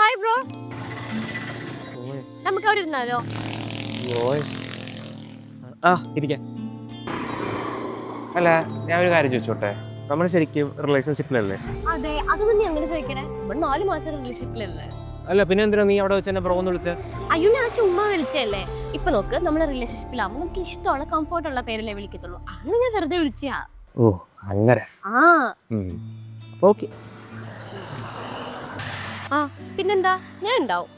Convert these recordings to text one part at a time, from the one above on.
Hi bro. നമുക്ക് അവിടെ ഇരുന്നാലോ? ഇരിക്കാം. അല്ല, ഞാൻ ഒരു കാര്യം ചോദിച്ചോട്ടെ, നമ്മൾ ശരിക്കും റിലേഷൻഷിപ്പിലല്ലേ? അതെ, അതൊന്നും നീ അങ്ങനെ ചോദിക്കണേ. നമ്മൾ 4 മാസം റിലേഷൻഷിപ്പിലല്ലേ? അല്ല പിന്നെ എന്തിനാ നീ അവിടെ വെച്ച് എന്നെ ബ്രോ എന്ന് വിളിച്ചത്? അയ്യോ, ഞാൻ ചുമ്മാ വിളിച്ചല്ലേ. ഇപ്പൊ നോക്ക്, നമ്മളെ റിലേഷൻഷിപ്പിലാവുമ്പോൾ നമുക്ക് ഇഷ്ടമുള്ള കംഫർട്ടുള്ള പേരല്ലേ വിളിക്കത്തുള്ളൂ. അങ്ങനെ ഞാൻ വെറുതെ വിളിച്ചാ. ഓ അങ്ങനെ. ആ ഓക്കെ. ആ പിന്നെന്താ, ഞാൻ ഉണ്ടാവും.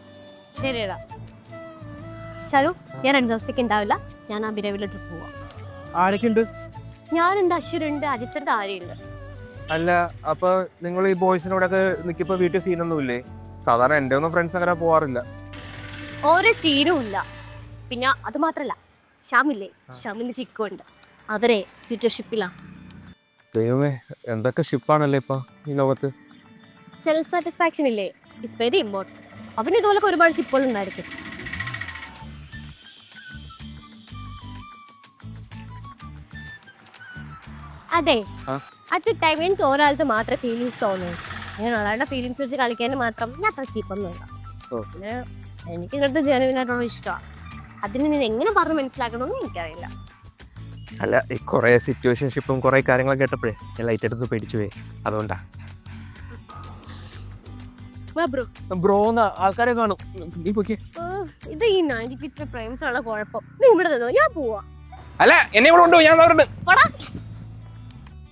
ശരിയടാ ശരു, ഞാൻ 2 ദിവസത്തേക്ക് ഉണ്ടാവില്ല. ഞാൻ അഭിനവിലെ ട്രിപ്പ് പോവാം. ആരൊക്കെയുണ്ട്? ഞാനുണ്ട്, അശ്വരുണ്ട്, അജിത്തുണ്ട്, ആര്യയുണ്ട്. അല്ല അപ്പൊ നിങ്ങൾ ഈ ബോയ്സിനോടൊക്കെ നിൽക്കിപ്പോ വീട്ടിൽ സീനൊന്നുമില്ലേ? സാധാരണ എൻ്റെ ഒന്നും ഫ്രണ്ട്സ് അങ്ങനെ പോവാറില്ല. ഓരോ സീനും ഇല്ല. പിന്നെ അത് മാത്രല്ല, ഷാമില്ലേ, ഷാമിന്റെ ചിക്കുണ്ട്. അവരെ സിറ്റുവേഷൻഷിപ്പിലാണ്. ദൈവമേ, എന്തൊക്കെ ഷിപ്പാണല്ലേ ഇപ്പൊ ഈ ലോകത്ത്. സെൽഫ് സാറ്റിസ്ഫാക്ഷൻ ഇല്ലേ, ഇറ്റ്സ് വെരി ഇമ്പോർട്ടൻറ്റ്. അവന് ഇതുപോലൊക്കെ ഒരുപാട് ഷിപ്പുകൾ ഉണ്ടായിരിക്കും. അതെ, അറ്റ് ടൈം എനിക്ക് ഒരാൾക്ക് മാത്രമേ ഫീലിങ്സ് തോന്നുന്നു. ഞാൻ ഒരാളുടെ ഫീലിങ്സ് വെച്ച് കളിക്കാൻ മാത്രം ഞാൻ അത്ര ചീപ്പൊന്നുമില്ല. പിന്നെ എനിക്ക് ഇങ്ങനത്തെ ജനുവിനായിട്ടുള്ള ഇഷ്ടമാണ്. അതിന് ഞാൻ എങ്ങനെ പറഞ്ഞ് മനസ്സിലാക്കണമെന്ന് എനിക്കറിയില്ല. അല്ല, ഈ കുറെ സിറ്റുവേഷൻഷിപ്പും കുറെ കാര്യങ്ങളൊക്കെ കേട്ടപ്പോഴേ ഞാൻ ലൈറ്റ് എടുത്ത് പേടിച്ചു പോയി. അതുകൊണ്ടാ ബ്രോ ആൾക്കാരെ കാണും. നീ പോയി. ഇത് ഈ 90 കിഡ്സിന്റെ പ്രേംസിലുള്ള കുഴപ്പം. നീ ഇവിടെ നിന്നോ, ഞാൻ പോവാ. അല്ല, എന്നെ ഇവിടെ ഉണ്ടോ? ഞാൻ പോടാ.